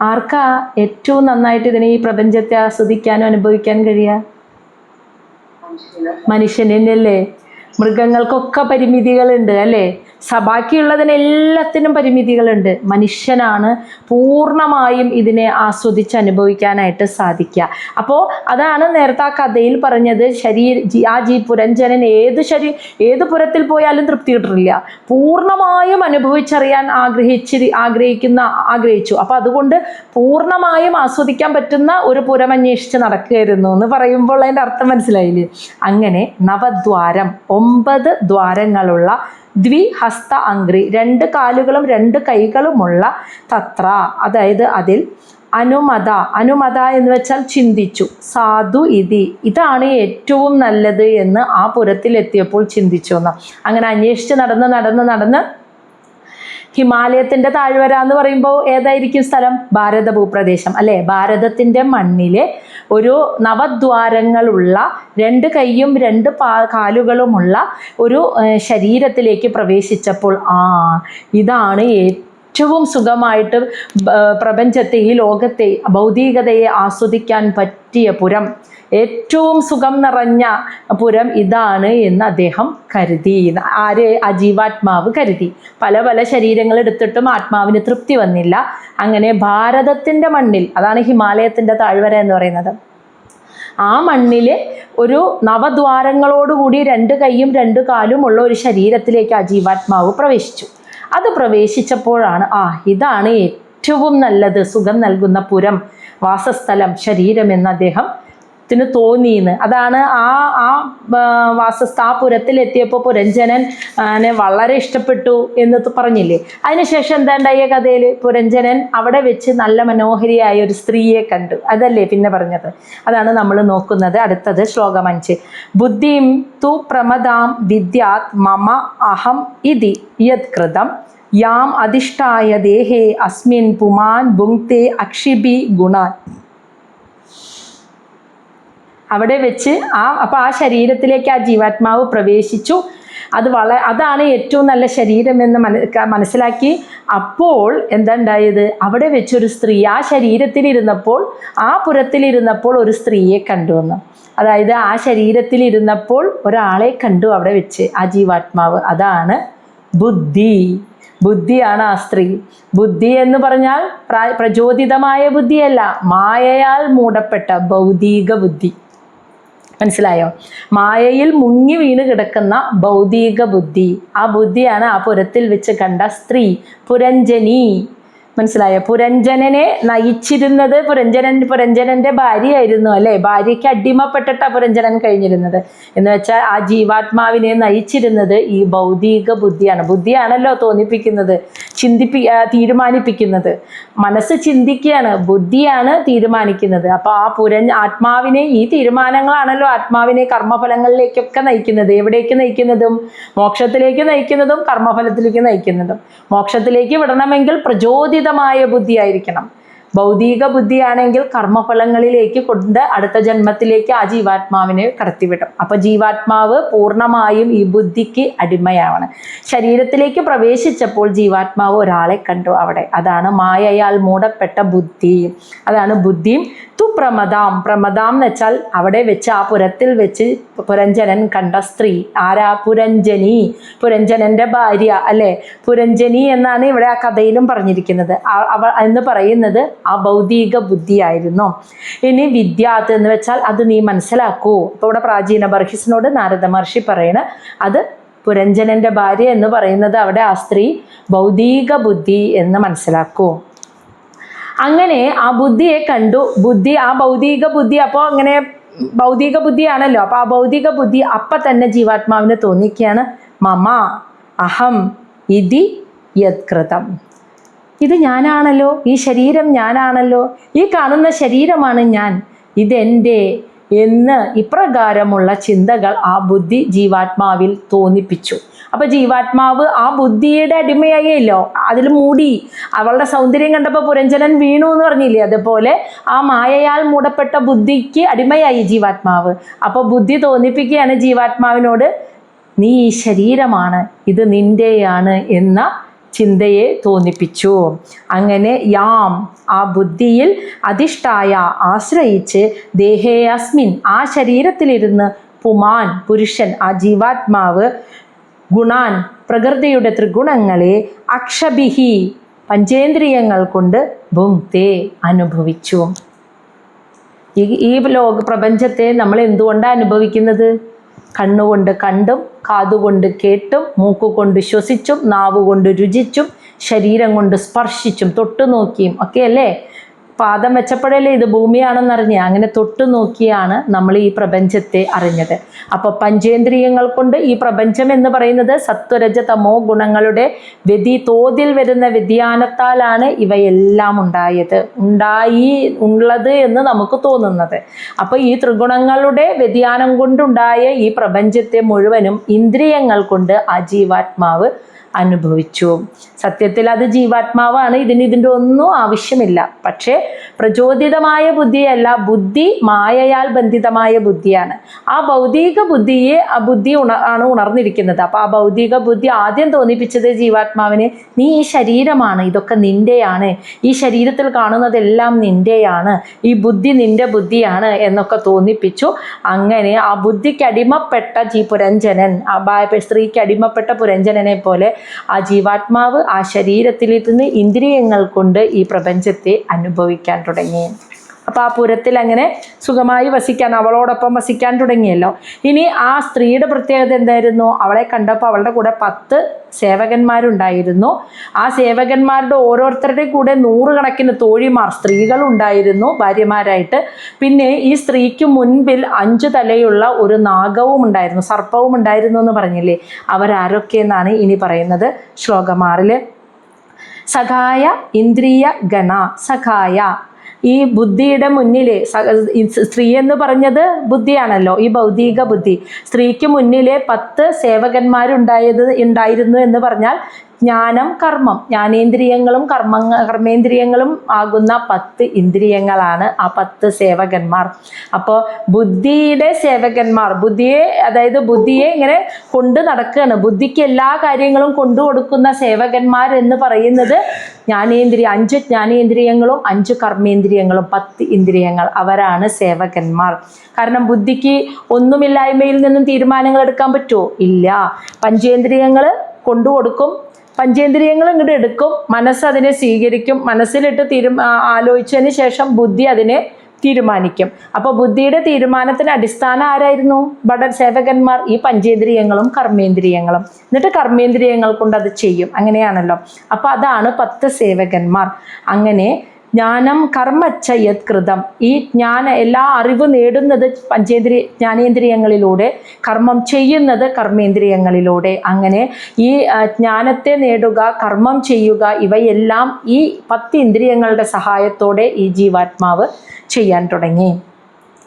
ആർക്കാ ഏറ്റവും നന്നായിട്ട് ഈ പ്രപഞ്ചത്തെ ആസ്വദിക്കാനും അനുഭവിക്കാനും കഴിയുക? മനുഷ്യനല്ലേ. മൃഗങ്ങൾക്കൊക്കെ പരിമിതികളുണ്ട് അല്ലേ, ബാക്കിയുള്ളതിനെല്ലാത്തിനും പരിമിതികളുണ്ട്. മനുഷ്യനാണ് പൂർണ്ണമായും ഇതിനെ ആസ്വദിച്ച് അനുഭവിക്കാനായിട്ട് സാധിക്കുക. അപ്പോൾ അതാണ് നേരത്തെ ആ കഥയിൽ പറഞ്ഞത്, പുരഞ്ജനൻ ഏത് പുരത്തിൽ പോയാലും തൃപ്തി കിട്ടില്ല, പൂർണ്ണമായും അനുഭവിച്ചറിയാൻ ആഗ്രഹിച്ചു. അപ്പോൾ അതുകൊണ്ട് പൂർണ്ണമായും ആസ്വദിക്കാൻ പറ്റുന്ന ഒരു പുരം അന്വേഷിച്ച് നടക്കുകയായിരുന്നു എന്ന് പറയുമ്പോൾ അതിൻ്റെ അർത്ഥം മനസ്സിലായില്ലേ? അങ്ങനെ നവദ്വാരം, 9 ദ്വാരങ്ങളുള്ള ദ്വിഹസ്ത അംഗ്രി, 2 കാലുകളും 2 കൈകളുമുള്ള തത്ര, അതായത് അതിൽ അനുമത എന്ന് വെച്ചാൽ ചിന്തിച്ചു. സാധു ഇതാണ് ഏറ്റവും നല്ലത് എന്ന് ആ പുരത്തിലെത്തിയപ്പോൾ ചിന്തിച്ചു എന്ന്. അങ്ങനെ അന്വേഷിച്ച് നടന്ന് ഹിമാലയത്തിൻ്റെ താഴ്വര എന്ന് പറയുമ്പോൾ ഏതായിരിക്കും സ്ഥലം? ഭാരത ഭൂപ്രദേശം അല്ലേ. ഭാരതത്തിൻ്റെ മണ്ണിലെ ഒരു നവദ്വാരങ്ങളുള്ള 2 കൈയും 2 കാലുകളുമുള്ള ഒരു ശരീരത്തിലേക്ക് പ്രവേശിച്ചപ്പോൾ ഇതാണ് ഏറ്റവും സുഖമായിട്ട് പ്രപഞ്ചത്തെ, ഈ ലോകത്തെ, ഭൗതികതയെ ആസ്വദിക്കാൻ പറ്റിയ പുരം, ഏറ്റവും സുഖം നിറഞ്ഞ പുരം ഇതാണ് എന്ന് അദ്ദേഹം കരുതി. ആ ജീവാത്മാവ് കരുതി. പല ശരീരങ്ങൾ എടുത്തിട്ടും ആത്മാവിന് തൃപ്തി വന്നില്ല. അങ്ങനെ ഭാരതത്തിൻ്റെ മണ്ണിൽ, അതാണ് ഹിമാലയത്തിൻ്റെ താഴ്വര എന്ന് പറയുന്നത്, ആ മണ്ണിൽ ഒരു നവദ്വാരങ്ങളോടുകൂടി 2 കൈയും 2 കാലും ഉള്ള ഒരു ശരീരത്തിലേക്ക് ആ ജീവാത്മാവ് പ്രവേശിച്ചു. അത് പ്രവേശിച്ചപ്പോഴാണ് ഇതാണ് ഏറ്റവും നല്ലത്, സുഖം നൽകുന്ന പുരം, വാസസ്ഥലം, ശരീരം എന്ന് അദ്ദേഹത്തിന് തോന്നിയെന്ന്. അതാണ് ആ പുരത്തിലെത്തിയപ്പോൾ പുരഞ്ജനൻ വളരെ ഇഷ്ടപ്പെട്ടു എന്ന് പറഞ്ഞില്ലേ. അതിനുശേഷം എന്താ ഉണ്ടായ കഥയിൽ? പുരഞ്ജനൻ അവിടെ വെച്ച് നല്ല മനോഹരിയായ ഒരു സ്ത്രീയെ കണ്ടു. അതല്ലേ പിന്നെ പറഞ്ഞത്? അതാണ് നമ്മൾ നോക്കുന്നത്. അടുത്തത് ശ്ലോകം 5. ബുദ്ധിം തു പ്രമദാം വിദ്യാത് മമ അഹം ഇതി യത്കൃതം യാം അധിഷ്ഠായ ദേഹേ അസ്മിൻ പുമാൻ ഭുങ്ക്തേ അക്ഷിബി ഗുണാൻ. അവിടെ വെച്ച് അപ്പോൾ ആ ശരീരത്തിലേക്ക് ആ ജീവാത്മാവ് പ്രവേശിച്ചു. അതാണ് ഏറ്റവും നല്ല ശരീരമെന്ന് മനസ്സിലാക്കി. അപ്പോൾ എന്താ ഉണ്ടായത്? അവിടെ വെച്ചൊരു സ്ത്രീ ആ ശരീരത്തിലിരുന്നപ്പോൾ, ആ പുരത്തിലിരുന്നപ്പോൾ ഒരു സ്ത്രീയെ കണ്ടുവന്നു. അതായത് ആ ശരീരത്തിലിരുന്നപ്പോൾ ഒരാളെ കണ്ടു അവിടെ വെച്ച് ആ ജീവാത്മാവ്. അതാണ് ബുദ്ധിയാണ് ആ സ്ത്രീ. ബുദ്ധി എന്ന് പറഞ്ഞാൽ പ്രചോദിതമായ ബുദ്ധിയല്ല, മായയാൽ മൂടപ്പെട്ട ഭൗതിക ബുദ്ധി. മനസ്സിലായോ? മായയിൽ മുങ്ങി വീണ് കിടക്കുന്ന ഭൗതിക ബുദ്ധി. ആ ബുദ്ധിയാണ് ആ പുരത്തിൽ വെച്ച് കണ്ട സ്ത്രീ, പുരഞ്ജനി. മനസ്സിലായോ? പുരഞ്ജനനെ നയിച്ചിരുന്നത് പുരഞ്ജനന്റെ ഭാര്യയായിരുന്നു അല്ലേ. ഭാര്യയ്ക്ക് അടിമപ്പെട്ടിട്ടാ പുരഞ്ജനൻ കഴിഞ്ഞിരുന്നത്. എന്ന് വെച്ചാൽ ആ ജീവാത്മാവിനെ നയിച്ചിരുന്നത് ഈ ഭൗതിക ബുദ്ധിയാണ്. ബുദ്ധിയാണല്ലോ തോന്നിപ്പിക്കുന്നത്, തീരുമാനിപ്പിക്കുന്നത്. മനസ്സ് ചിന്തിക്കുകയാണ്, ബുദ്ധിയാണ് തീരുമാനിക്കുന്നത്. അപ്പോൾ ആത്മാവിനെ, ഈ തീരുമാനങ്ങളാണല്ലോ ആത്മാവിനെ കർമ്മഫലങ്ങളിലേക്കൊക്കെ നയിക്കുന്നത്. എവിടേക്ക് നയിക്കുന്നതും? മോക്ഷത്തിലേക്ക് നയിക്കുന്നതും കർമ്മഫലത്തിലേക്ക് നയിക്കുന്നതും. മോക്ഷത്തിലേക്ക് വിടണമെങ്കിൽ പ്രചോദിതമായ ബുദ്ധിയായിരിക്കണം. ഭൗതിക ബുദ്ധിയാണെങ്കിൽ കർമ്മഫലങ്ങളിലേക്ക് കൊണ്ട് അടുത്ത ജന്മത്തിലേക്ക് ആ ജീവാത്മാവിനെ കടത്തിവിടും. അപ്പോൾ ജീവാത്മാവ് പൂർണ്ണമായും ഈ ബുദ്ധിക്ക് അടിമയാണ്. ശരീരത്തിലേക്ക് പ്രവേശിച്ചപ്പോൾ ജീവാത്മാവ് ഒരാളെ കണ്ടു അവിടെ. അതാണ് മായയാൽ മൂടപ്പെട്ട ബുദ്ധി. അതാണ് ബുദ്ധിയും. പ്രമദാം, പ്രമദാം എന്ന് വെച്ചാൽ അവിടെ വെച്ച് ആ പുരത്തിൽ വെച്ച് പുരഞ്ജനൻ കണ്ട സ്ത്രീ ആരാ? പുരഞ്ജനി, പുരഞ്ജനന്റെ ഭാര്യ അല്ലെ? പുരഞ്ജനി എന്നാണ് ഇവിടെ ആ കഥയിലും പറഞ്ഞിരിക്കുന്നത്. അവ എന്ന് പറയുന്നത് ആ ഭൗതിക ബുദ്ധിയായിരുന്നു. ഇനി വിദ്യാത്ത് എന്ന് വെച്ചാൽ അത് നീ മനസ്സിലാക്കൂ. അപ്പോൾ ഇവിടെ പ്രാചീന ബർഹിസിനോട് നാരദ മഹർഷി പറയണ അത് പുരഞ്ജനന്റെ ഭാര്യ എന്ന് പറയുന്നത് അവിടെ ആ സ്ത്രീ ഭൗതിക ബുദ്ധി എന്ന് മനസ്സിലാക്കൂ. അങ്ങനെ ആ ബുദ്ധിയെ കണ്ടു. ആ ഭൗതിക ബുദ്ധി അപ്പോൾ അങ്ങനെ ഭൗതിക ബുദ്ധിയാണല്ലോ. അപ്പോൾ ആ ഭൗതിക ബുദ്ധി അപ്പം തന്നെ ജീവാത്മാവിന് തോന്നിക്കുകയാണ്, മമ അഹം ഇതി യത്കൃതം. ഇത് ഞാനാണല്ലോ, ഈ ശരീരം ഞാനാണല്ലോ, ഈ കാണുന്ന ശരീരമാണ് ഞാൻ, ഇതെൻ്റെ എന്ന് ഇപ്രകാരമുള്ള ചിന്തകൾ ആ ബുദ്ധി ജീവാത്മാവിൽ തോന്നിപ്പിച്ചു. അപ്പോൾ ജീവാത്മാവ് ആ ബുദ്ധിയുടെ അടിമയായല്ലോ, അതിൽ മൂടി. അവളുടെ സൗന്ദര്യം കണ്ടപ്പോൾ പുരഞ്ജനൻ വീണു എന്ന് പറഞ്ഞില്ലേ, അതുപോലെ ആ മായയാൽ മൂടപ്പെട്ട ബുദ്ധിക്ക് അടിമയായി ജീവാത്മാവ്. അപ്പോൾ ബുദ്ധി തോന്നിപ്പിക്കുകയാണ് ജീവാത്മാവിനോട്, നീ ഈ ശരീരമാണ്, ഇത് നിൻ്റെയാണ് എന്ന ചിന്തയെ തോന്നിപ്പിച്ചു. അങ്ങനെ യാം ആ ബുദ്ധിയിൽ അധിഷ്ഠായ ആശ്രയിച്ച് ദേഹേ അസ്മിൻ ആ ശരീരത്തിലിരുന്ന് പുമാൻ പുരുഷൻ ആ ജീവാത്മാവ് ഗുണാൻ പ്രകൃതിയുടെ ത്രിഗുണങ്ങളെ അക്ഷഭിഹി പഞ്ചേന്ദ്രിയങ്ങൾ കൊണ്ട് ഭുങ്ക്തേ അനുഭവിച്ചു. ഈ പ്രപഞ്ചത്തെ നമ്മൾ എന്തുകൊണ്ടാണ് അനുഭവിക്കുന്നത്? കണ്ണുകൊണ്ട് കണ്ടും കാതുകൊണ്ട് കേട്ടും മൂക്കുകൊണ്ട് ശ്വസിച്ചും നാവുകൊണ്ട് രുചിച്ചും ശരീരം കൊണ്ട് സ്പർശിച്ചും തൊട്ടു നോക്കിയും ഒക്കെ അല്ലേ? പാദം വെച്ചപ്പോഴല്ലേ ഇത് ഭൂമിയാണെന്നറിഞ്ഞ് അങ്ങനെ തൊട്ടു നോക്കിയാണ് നമ്മൾ ഈ പ്രപഞ്ചത്തെ അറിഞ്ഞത്. അപ്പോൾ പഞ്ചേന്ദ്രിയങ്ങൾ കൊണ്ട് ഈ പ്രപഞ്ചം എന്ന് പറയുന്നത് സത്വരജ തമോ ഗുണങ്ങളുടെ തോതിൽ വരുന്ന വ്യതിയാനത്താലാണ് ഇവയെല്ലാം ഉള്ളത് എന്ന് നമുക്ക് തോന്നുന്നത്. അപ്പോൾ ഈ ത്രിഗുണങ്ങളുടെ വ്യതിയാനം കൊണ്ടുണ്ടായ ഈ പ്രപഞ്ചത്തെ മുഴുവനും ഇന്ദ്രിയങ്ങൾ കൊണ്ട് ആ ജീവാത്മാവ് അനുഭവിച്ചു. സത്യത്തിൽ അത് ജീവാത്മാവാണ്, ഇതിൻ്റെ ഒന്നും ആവശ്യമില്ല. പക്ഷേ പ്രചോദിതമായ ബുദ്ധിയല്ല, ബുദ്ധി മായയാൽ ബന്ധിതമായ ബുദ്ധിയാണ്. ആ ഭൗതിക ബുദ്ധിയെ ആ ബുദ്ധി ആണ് ഉണർന്നിരിക്കുന്നത്. അപ്പോൾ ആ ഭൗതിക ബുദ്ധി ആദ്യം തോന്നിപ്പിച്ചത് ജീവാത്മാവിന്, നീ ഈ ശരീരമാണ്, ഇതൊക്കെ നിൻ്റെയാണ്, ഈ ശരീരത്തിൽ കാണുന്നതെല്ലാം നിൻ്റെയാണ്, ഈ ബുദ്ധി നിൻ്റെ ബുദ്ധിയാണ് എന്നൊക്കെ തോന്നിപ്പിച്ചു. അങ്ങനെ ആ ബുദ്ധിക്ക് അടിമപ്പെട്ട പുരഞ്ജനൻ, ആ സ്ത്രീക്ക് അടിമപ്പെട്ട പുരഞ്ജനനെ പോലെ ആ ജീവാത്മാവ് ആ ശരീരത്തിലിരുന്ന് ഇന്ദ്രിയങ്ങൾ കൊണ്ട് ഈ പ്രപഞ്ചത്തെ അനുഭവിക്കാൻ തുടങ്ങി. അപ്പോൾ ആ പുരത്തിൽ അങ്ങനെ സുഖമായി വസിക്കാൻ, അവളോടൊപ്പം വസിക്കാൻ തുടങ്ങിയല്ലോ. ഇനി ആ സ്ത്രീയുടെ പ്രത്യേകത എന്തായിരുന്നു? അവളെ കണ്ടപ്പോൾ അവളുടെ കൂടെ 10 സേവകന്മാരുണ്ടായിരുന്നു. ആ സേവകന്മാരുടെ ഓരോരുത്തരുടെ കൂടെ 100 കണക്കിന് തോഴിമാർ സ്ത്രീകളുണ്ടായിരുന്നു ഭാര്യമാരായിട്ട്. പിന്നെ ഈ സ്ത്രീക്ക് മുൻപിൽ 5 തലയുള്ള ഒരു നാഗവും ഉണ്ടായിരുന്നു, സർപ്പവും ഉണ്ടായിരുന്നു എന്ന് പറഞ്ഞില്ലേ. അവരാരൊക്കെയെന്നാണ് ഇനി പറയുന്നത് ശ്ലോകമാറിൽ. സഖായ ഇന്ദ്രിയ ഗണ. സഖായ ഈ ബുദ്ധിയുടെ മുന്നിൽ, സ്ത്രീ എന്ന് പറഞ്ഞത് ബുദ്ധിയാണല്ലോ, ഈ ഭൗതിക ബുദ്ധി. സ്ത്രീക്ക് മുന്നിൽ 10 സേവകന്മാരുണ്ടായിരുന്നു എന്ന് പറഞ്ഞാൽ ജ്ഞാനം കർമ്മം, ജ്ഞാനേന്ദ്രിയങ്ങളും കർമ്മേന്ദ്രിയങ്ങളും ആകുന്ന 10 ഇന്ദ്രിയങ്ങളാണ് ആ 10 സേവകന്മാർ. അപ്പോൾ ബുദ്ധിയുടെ സേവകന്മാർ, അതായത് ബുദ്ധിയെ ഇങ്ങനെ കൊണ്ട് നടക്കുകയാണ്, ബുദ്ധിക്ക് എല്ലാ കാര്യങ്ങളും കൊണ്ടു കൊടുക്കുന്ന സേവകന്മാർ എന്ന് പറയുന്നത് 5 ജ്ഞാനേന്ദ്രിയങ്ങളും 5 കർമ്മേന്ദ്രിയങ്ങളും 10 ഇന്ദ്രിയങ്ങൾ, അവരാണ് സേവകന്മാർ. കാരണം ബുദ്ധിക്ക് ഒന്നുമില്ലായ്മയിൽ നിന്നും തീരുമാനങ്ങൾ എടുക്കാൻ പറ്റുമോ? ഇല്ല. പഞ്ചേന്ദ്രിയങ്ങൾ കൊണ്ടുകൊടുക്കും, പഞ്ചേന്ദ്രിയങ്ങൾ ഇങ്ങോട്ട് എടുക്കും, മനസ്സതിനെ സ്വീകരിക്കും, മനസ്സിലിട്ട് ആലോചിച്ചതിന് ശേഷം ബുദ്ധി അതിനെ തീരുമാനിക്കും. അപ്പോൾ ബുദ്ധിയുടെ തീരുമാനത്തിന് അടിസ്ഥാനം ആരായിരുന്നു? സേവകന്മാർ, ഈ പഞ്ചേന്ദ്രിയങ്ങളും കർമ്മേന്ദ്രിയങ്ങളും. എന്നിട്ട് കർമ്മേന്ദ്രിയങ്ങൾ കൊണ്ട് അത് ചെയ്യും. അങ്ങനെയാണല്ലോ. അപ്പോൾ അതാണ് 10 സേവകന്മാർ. അങ്ങനെ ജ്ഞാനം കർമ്മച്ച യത് കൃതം, ഈ എല്ലാ അറിവ് നേടുന്നത് ജ്ഞാനേന്ദ്രിയങ്ങളിലൂടെ, കർമ്മം ചെയ്യുന്നത് കർമ്മേന്ദ്രിയങ്ങളിലൂടെ. അങ്ങനെ ഈ ജ്ഞാനത്തെ നേടുക, കർമ്മം ചെയ്യുക, ഇവയെല്ലാം ഈ 10 ഇന്ദ്രിയങ്ങളുടെ സഹായത്തോടെ ഈ ജീവാത്മാവ് ചെയ്യാൻ തുടങ്ങി.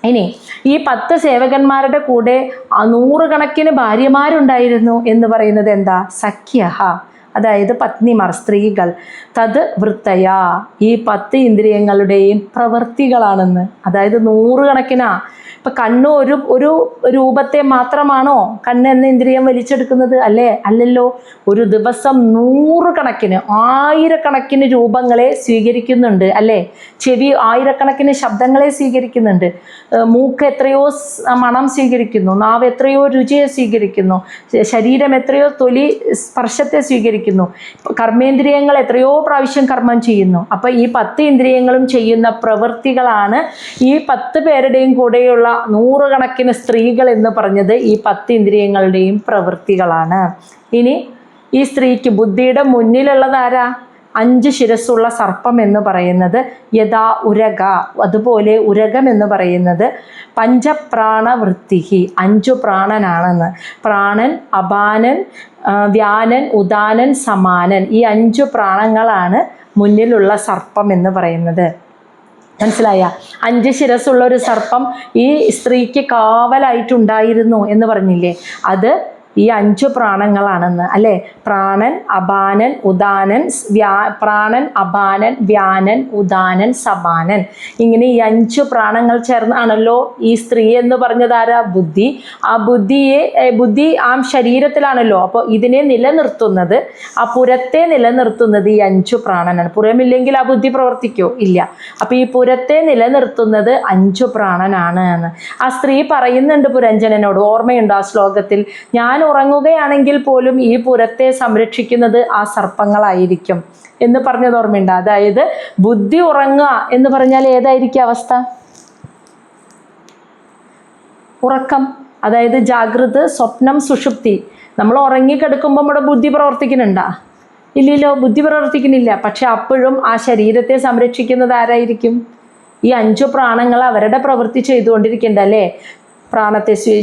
ഇനി ഈ 10 സേവകന്മാരുടെ കൂടെ 100 കണക്കിന് ഭാര്യമാരുണ്ടായിരുന്നു എന്ന് പറയുന്നത് എന്താ? സഖ്യഹ, അതായത് പത്നിമാർ, സ്ത്രീകൾ, തത് വൃത്തയാ, ഈ 10 ഇന്ദ്രിയങ്ങളുടെയും പ്രവൃത്തികളാണെന്ന്. അതായത് 100 കണക്കിനാ. ഇപ്പം കണ്ണ് ഒരു രൂപത്തെ മാത്രമാണോ കണ്ണ് എന്ന ഇന്ദ്രിയം വലിച്ചെടുക്കുന്നത്? അല്ലല്ലോ. ഒരു ദിവസം 100 കണക്കിന്, 1000 രൂപങ്ങളെ സ്വീകരിക്കുന്നുണ്ട് അല്ലേ? ചെവി 1000 ശബ്ദങ്ങളെ സ്വീകരിക്കുന്നുണ്ട്. മൂക്ക് എത്രയോ മണം സ്വീകരിക്കുന്നു, നാവ് എത്രയോ രുചിയെ സ്വീകരിക്കുന്നു, ശരീരം എത്രയോ തൊലി സ്പർശത്തെ സ്വീകരിക്കുന്നു, കർമ്മേന്ദ്രിയങ്ങൾ എത്രയോ പ്രാവശ്യം കർമ്മം ചെയ്യുന്നു. അപ്പം ഈ 10 ഇന്ദ്രിയങ്ങളും ചെയ്യുന്ന പ്രവൃത്തികളാണ് ഈ 10 പേരുടെയും കൂടെയുള്ള 100 കണക്കിന് സ്ത്രീകൾ എന്ന് പറഞ്ഞത് ഈ 10 ഇന്ദ്രിയങ്ങളുടെയും പ്രവൃത്തികളാണ്. ഇനി ഈ സ്ത്രീക്ക് ബുദ്ധിയുടെ മുന്നിലുള്ളത് ആരാ? 5 ശിരസ്സുള്ള സർപ്പം എന്ന് പറയുന്നത് യഥാ ഉരക, അതുപോലെ ഉരകം എന്ന് പറയുന്നത് പഞ്ചപ്രാണവൃത്തിഹി, 5 പ്രാണനാണെന്ന്. പ്രാണൻ, അപാനൻ, വ്യാനൻ, ഉദാനൻ, സമാനൻ, ഈ 5 പ്രാണങ്ങളാണ് മുന്നിലുള്ള സർപ്പം എന്ന് പറയുന്നത്. മനസ്സിലായ? 5 ശിരസ്സുള്ള ഒരു സർപ്പം ഈ സ്ത്രീക്ക് കാവലായിട്ടുണ്ടായിരുന്നു എന്ന് പറഞ്ഞില്ലേ? അത് ഈ 5 പ്രാണങ്ങളാണെന്ന് അല്ലേ? പ്രാണൻ, അപാനൻ, ഉദാനൻ, പ്രാണൻ, അപാനൻ, വ്യാനൻ, ഉദാനൻ, സമാനൻ, ഇങ്ങനെ ഈ 5 പ്രാണങ്ങൾ ചേർന്നാണല്ലോ ഈ സ്ത്രീ എന്ന് പറഞ്ഞത് ആരാ? ബുദ്ധി. ആ ബുദ്ധി ആ ശരീരത്തിലാണല്ലോ. അപ്പോൾ ഇതിനെ നിലനിർത്തുന്നത്, ആ പുരത്തെ നിലനിർത്തുന്നത് ഈ 5 പ്രാണനാണ്. പുരമില്ലെങ്കിൽ ആ ബുദ്ധി പ്രവർത്തിക്കോ? ഇല്ല. അപ്പോൾ ഈ പുരത്തെ നിലനിർത്തുന്നത് 5 പ്രാണനാണ് എന്ന് ആ സ്ത്രീ പറയുന്നുണ്ട് പുരഞ്ജനനോട്. ഓർമ്മയുണ്ടോ ആ ശ്ലോകത്തിൽ? ഞാൻ ഉറങ്ങുകയാണെങ്കിൽ പോലും ഈ പുരത്തെ സംരക്ഷിക്കുന്നത് ആ സർപ്പങ്ങളായിരിക്കും എന്ന് പറഞ്ഞത് ഓർമ്മയുണ്ട്. അതായത് ബുദ്ധി ഉറങ്ങുക എന്ന് പറഞ്ഞാൽ ഏതായിരിക്കും അവസ്ഥ? ഉറക്കം, അതായത് ജാഗ്രത, സ്വപ്നം, സുഷുപ്തി. നമ്മൾ ഉറങ്ങിക്കിടക്കുമ്പോൾ നമ്മുടെ ബുദ്ധി പ്രവർത്തിക്കുന്നുണ്ടാ? ഇല്ലല്ലോ, ബുദ്ധി പ്രവർത്തിക്കുന്നില്ല. പക്ഷെ അപ്പോഴും ആ ശരീരത്തെ സംരക്ഷിക്കുന്നത് ആരായിരിക്കും? ഈ 5 പ്രാണങ്ങൾ അവരുടെ പ്രവൃത്തി ചെയ്തുകൊണ്ടിരിക്കുന്നുണ്ട് അല്ലേ?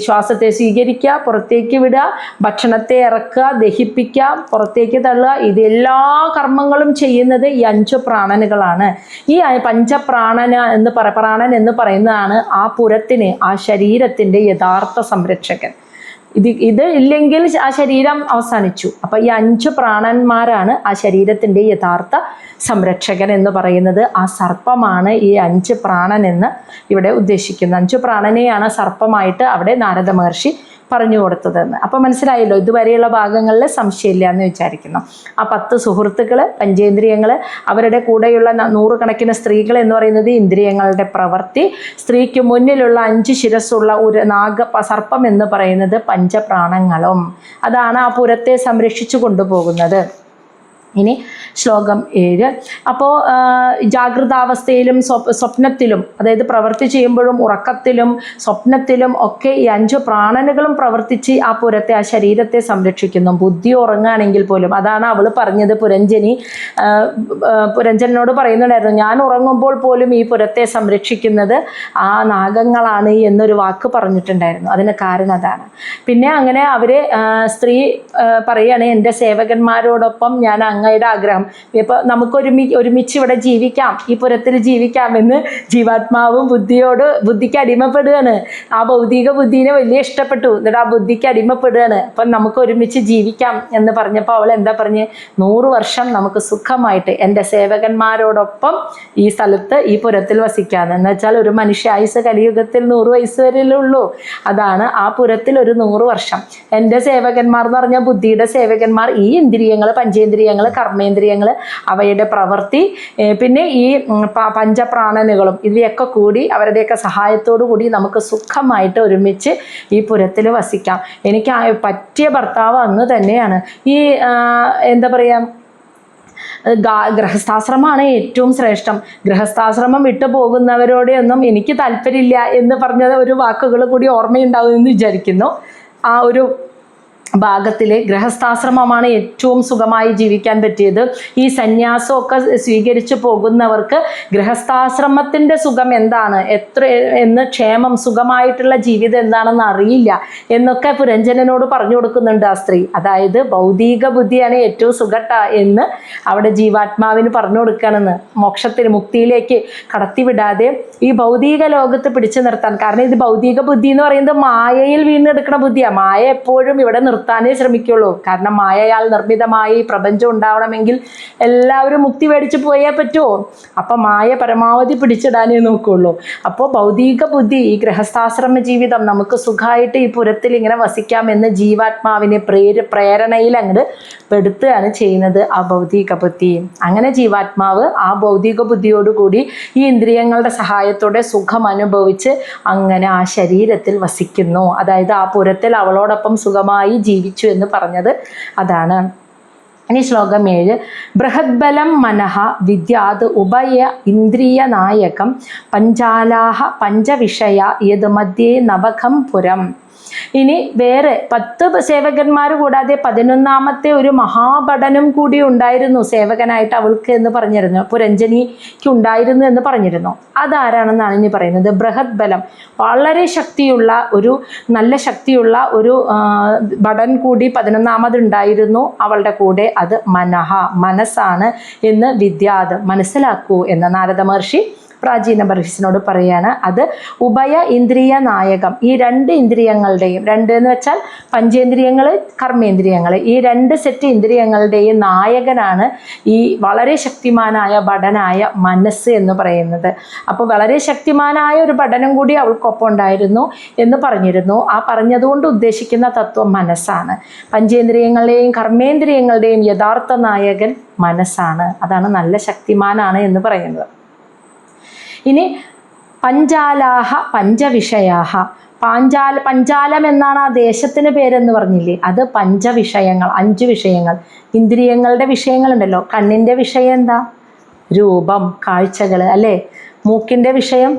ശ്വാസത്തെ സ്വീകരിക്കുക, പുറത്തേക്ക് വിടുക, ഭക്ഷണത്തെ ഇറക്കുക, ദഹിപ്പിക്കുക, പുറത്തേക്ക് തള്ളുക, ഇതെല്ലാ കർമ്മങ്ങളും ചെയ്യുന്നത് ഈ 5 പ്രാണനുകളാണ്. ഈ പഞ്ചപ്രാണന പ്രാണൻ എന്ന് പറയുന്നതാണ് ആ പുരത്തിന്, ആ ശരീരത്തിൻ്റെ യഥാർത്ഥ സംരക്ഷകൻ. ഇത് ഇല്ലെങ്കിൽ ആ ശരീരം അവസാനിച്ചു. അപ്പം ഈ 5 പ്രാണന്മാരാണ് ആ ശരീരത്തിൻ്റെ യഥാർത്ഥ സംരക്ഷകൻ എന്ന് പറയുന്നത്. ആ സർപ്പമാണ് ഈ 5 പ്രാണൻ എന്ന് ഇവിടെ ഉദ്ദേശിക്കുന്നത്. 5 പ്രാണനെയാണ് സർപ്പമായിട്ട് അവിടെ നാരദ മഹർഷി പറഞ്ഞു കൊടുത്തതെന്ന്. അപ്പം മനസ്സിലായല്ലോ. ഇതുവരെയുള്ള ഭാഗങ്ങളിൽ സംശയമില്ല എന്ന് വിചാരിക്കുന്നു. ആ 10 സുഹൃത്തുക്കൾ, പഞ്ചേന്ദ്രിയങ്ങൾ, അവരുടെ കൂടെയുള്ള 100 കണക്കിന് സ്ത്രീകൾ എന്ന് പറയുന്നത് ഇന്ദ്രിയങ്ങളുടെ പ്രവൃത്തി. സ്ത്രീക്ക് മുന്നിലുള്ള 5 ശിരസ്സുള്ള ഒരു സർപ്പം എന്ന് പറയുന്നത് പഞ്ചപ്രാണങ്ങളും. അതാണ് ആ പുരത്തെ സംരക്ഷിച്ചു കൊണ്ടുപോകുന്നത്. ഇനി ശ്ലോകം 7. അപ്പോൾ ജാഗ്രതാവസ്ഥയിലും സ്വപ്നത്തിലും, അതായത് പ്രവൃത്തി ചെയ്യുമ്പോഴും ഉറക്കത്തിലും സ്വപ്നത്തിലും ഒക്കെ ഈ 5 പ്രാണനുകളും പ്രവർത്തിച്ച് ആ പുരത്തെ, ആ ശരീരത്തെ സംരക്ഷിക്കുന്നു. ബുദ്ധി ഉറങ്ങുകയാണെങ്കിൽ പോലും. അതാണ് അവൾ പറഞ്ഞത്. പുരഞ്ജനോട് പറയുന്നുണ്ടായിരുന്നു, ഞാൻ ഉറങ്ങുമ്പോൾ പോലും ഈ പുരത്തെ സംരക്ഷിക്കുന്നത് ആ നാഗങ്ങളാണ് എന്നൊരു വാക്ക് പറഞ്ഞിട്ടുണ്ടായിരുന്നു. അതിന് കാരണം അതാണ്. പിന്നെ അങ്ങനെ അവർ സ്ത്രീ പറയുകയാണ്, എൻ്റെ സേവകന്മാരോടൊപ്പം ഞാൻ അങ്ങയുടെ ആഗ്രഹം, ഇപ്പോൾ നമുക്ക് ഒരുമിച്ച് ഇവിടെ ജീവിക്കാം, ഈ പുരത്തിൽ ജീവിക്കാമെന്ന് ജീവാത്മാവും ബുദ്ധിക്ക് അടിമപ്പെടുകയാണ്. ആ ഭൗതിക ബുദ്ധിനെ വലിയ ഇഷ്ടപ്പെട്ടു, എന്നിട്ട് ആ ബുദ്ധിക്ക് അടിമപ്പെടുകയാണ്. അപ്പം നമുക്ക് ഒരുമിച്ച് ജീവിക്കാം എന്ന് പറഞ്ഞപ്പോൾ അവൾ എന്താ പറഞ്ഞ്? 100 വർഷം നമുക്ക് സുഖമായിട്ട് എൻ്റെ സേവകന്മാരോടൊപ്പം ഈ സ്ഥലത്ത്, ഈ പുരത്തിൽ വസിക്കാമെന്ന്. എന്ന് വെച്ചാൽ ഒരു മനുഷ്യായുസ് കലിയുഗത്തിൽ 100 വയസ്സ് വരെയല്ലേ ഉള്ളൂ. അതാണ് ആ പുരത്തിൽ ഒരു 100 വർഷം. എൻ്റെ സേവകന്മാർ എന്ന് പറഞ്ഞാൽ ബുദ്ധിയുടെ സേവകന്മാർ ഈ ഇന്ദ്രിയങ്ങൾ, പഞ്ചേന്ദ്രിയങ്ങൾ, കർമ്മേന്ദ്രിയങ്ങൾ, അവയുടെ പ്രവൃത്തി, പിന്നെ ഈ പഞ്ചപ്രാണനുകളും, ഇവയൊക്കെ കൂടി അവരുടെയൊക്കെ സഹായത്തോടു കൂടി നമുക്ക് സുഖമായിട്ട് ഒരുമിച്ച് ഈ പുരത്തിൽ വസിക്കാം. എനിക്ക് പറ്റിയ ഭർത്താവ് അങ്ങ് തന്നെയാണ്. ഈ എന്താ പറയുക, ഗൃഹസ്ഥാശ്രമമാണ് ഏറ്റവും ശ്രേഷ്ഠം. ഗൃഹസ്ഥാശ്രമം വിട്ടു പോകുന്നവരോടൊന്നും എനിക്ക് താല്പര്യമില്ല എന്ന് പറഞ്ഞ ഒരു വാക്കുകൾ കൂടി ഓർമ്മയുണ്ടാവും എന്ന് വിചാരിക്കുന്നു. ആ ഒരു ഭാഗത്തിൽ ഗൃഹസ്ഥാശ്രമമാണ് ഏറ്റവും സുഖമായി ജീവിക്കാൻ പറ്റിയത്. ഈ സന്യാസമൊക്കെ സ്വീകരിച്ചു പോകുന്നവർക്ക് ഗൃഹസ്ഥാശ്രമത്തിൻ്റെ സുഖം എന്താണ്, എന്ന് ക്ഷേമം, സുഖമായിട്ടുള്ള ജീവിതം എന്താണെന്ന് അറിയില്ല എന്നൊക്കെ പുരഞ്ജനനോട് പറഞ്ഞു കൊടുക്കുന്നുണ്ട് ആ സ്ത്രീ. അതായത് ഭൗതിക ബുദ്ധിയാണ് ഏറ്റവും സുഖട്ട എന്ന് അവിടെ ജീവാത്മാവിന് പറഞ്ഞു കൊടുക്കണമെന്ന്. മോക്ഷത്തിന്, മുക്തിയിലേക്ക് കടത്തിവിടാതെ ഈ ഭൗതിക ലോകത്ത് പിടിച്ചു നിർത്താൻ. കാരണം ഇത് ഭൗതിക ബുദ്ധി എന്ന് പറയുന്നത് മായയിൽ വീണെടുക്കുന്ന ബുദ്ധിയാണ്. മായ എപ്പോഴും ഇവിടെ നിർത്തും. നിർത്താനേ ശ്രമിക്കുള്ളൂ. കാരണം മായയാൽ നിർമ്മിതമായി പ്രപഞ്ചം ഉണ്ടാവണമെങ്കിൽ എല്ലാവരും മുക്തി മേടിച്ച് പോയേ പറ്റുമോ? അപ്പം മായ പരമാവധി പിടിച്ചിടാനേ നോക്കുള്ളൂ. അപ്പോൾ ഭൗതിക ബുദ്ധി, ഈ ഗൃഹസ്ഥാശ്രമ ജീവിതം നമുക്ക് സുഖമായിട്ട് ഈ പുരത്തിൽ ഇങ്ങനെ വസിക്കാമെന്ന് ജീവാത്മാവിനെ പ്രേരണയിൽ അങ്ങോട്ട് പെടുത്തുകയാണ് ചെയ്യുന്നത് ആ ഭൗതിക ബുദ്ധി. അങ്ങനെ ജീവാത്മാവ് ആ ഭൗതിക ബുദ്ധിയോടുകൂടി ഈ ഇന്ദ്രിയങ്ങളുടെ സഹായത്തോടെ സുഖം അനുഭവിച്ച് അങ്ങനെ ആ ശരീരത്തിൽ വസിക്കുന്നു. അതായത് ആ പുരത്തിൽ അവളോടൊപ്പം സുഖമായി ജീവിച്ചു എന്ന് പറഞ്ഞത് അതാണ്. ഇനി ശ്ലോകം 7. ബൃഹദ്ബലം മനഃ വിദ്യാത് ഉഭയ ഇന്ദ്രിയ നായകം പഞ്ചാലാഹ പഞ്ചവിഷയ യത് മധ്യേ നവകം പുരം. ഇനി വേറെ 10 സേവകന്മാർ കൂടാതെ 11ാമത്തെ ഒരു മഹാഭടനും കൂടി ഉണ്ടായിരുന്നു സേവകനായിട്ട് അവൾക്ക് എന്ന് പറഞ്ഞിരുന്നു, പുരഞ്ജനിക്ക് ഉണ്ടായിരുന്നു എന്ന് പറഞ്ഞിരുന്നു. അതാരാണെന്നാണ് ഇനി പറയുന്നത്. ബൃഹത് ബലം, വളരെ ശക്തിയുള്ള ഒരു നല്ല ശക്തിയുള്ള ഒരു ഭടൻ കൂടി 11ാമതുണ്ടായിരുന്നു അവളുടെ കൂടെ. അത് മനഃ, മനസ്സാണ് എന്ന് വിദ്യാത്, മനസ്സിലാക്കൂ എന്ന് നാരദ മഹർഷി പ്രാചീന ബർഹിസിനോട് പറയാണ്. അത് ഉഭയ ഇന്ദ്രിയ നായകം, ഈ 2 ഇന്ദ്രിയങ്ങളുടെയും, 2 എന്ന് വെച്ചാൽ പഞ്ചേന്ദ്രിയങ്ങൾ, കർമ്മേന്ദ്രിയങ്ങൾ, ഈ 2 സെറ്റ് ഇന്ദ്രിയങ്ങളുടെയും നായകനാണ് ഈ വളരെ ശക്തിമാനായ ഭടനായ മനസ്സ് എന്ന് പറയുന്നത്. അപ്പോൾ വളരെ ശക്തിമാനായ ഒരു ഭടനും കൂടി അവൾക്കൊപ്പം ഉണ്ടായിരുന്നു എന്ന് പറഞ്ഞിരുന്നു. ആ പറഞ്ഞതുകൊണ്ട് ഉദ്ദേശിക്കുന്ന തത്വം മനസ്സാണ്. പഞ്ചേന്ദ്രിയങ്ങളുടെയും കർമ്മേന്ദ്രിയങ്ങളുടെയും യഥാർത്ഥ നായകൻ മനസ്സാണ്. അതാണ് നല്ല ശക്തിമാനാണ് എന്ന് പറയുന്നത്. ഇനി പഞ്ചാലാഹ പഞ്ചവിഷയാഹ, പഞ്ചാലം എന്നാണ് ആ ദേശത്തിന് പേരെന്ന് പറഞ്ഞില്ലേ, അത് പഞ്ചവിഷയങ്ങൾ, 5 വിഷയങ്ങൾ. ഇന്ദ്രിയങ്ങളുടെ വിഷയങ്ങളുണ്ടല്ലോ. കണ്ണിൻ്റെ വിഷയം എന്താ? രൂപം, കാഴ്ചകൾ അല്ലേ. മൂക്കിൻ്റെ വിഷയം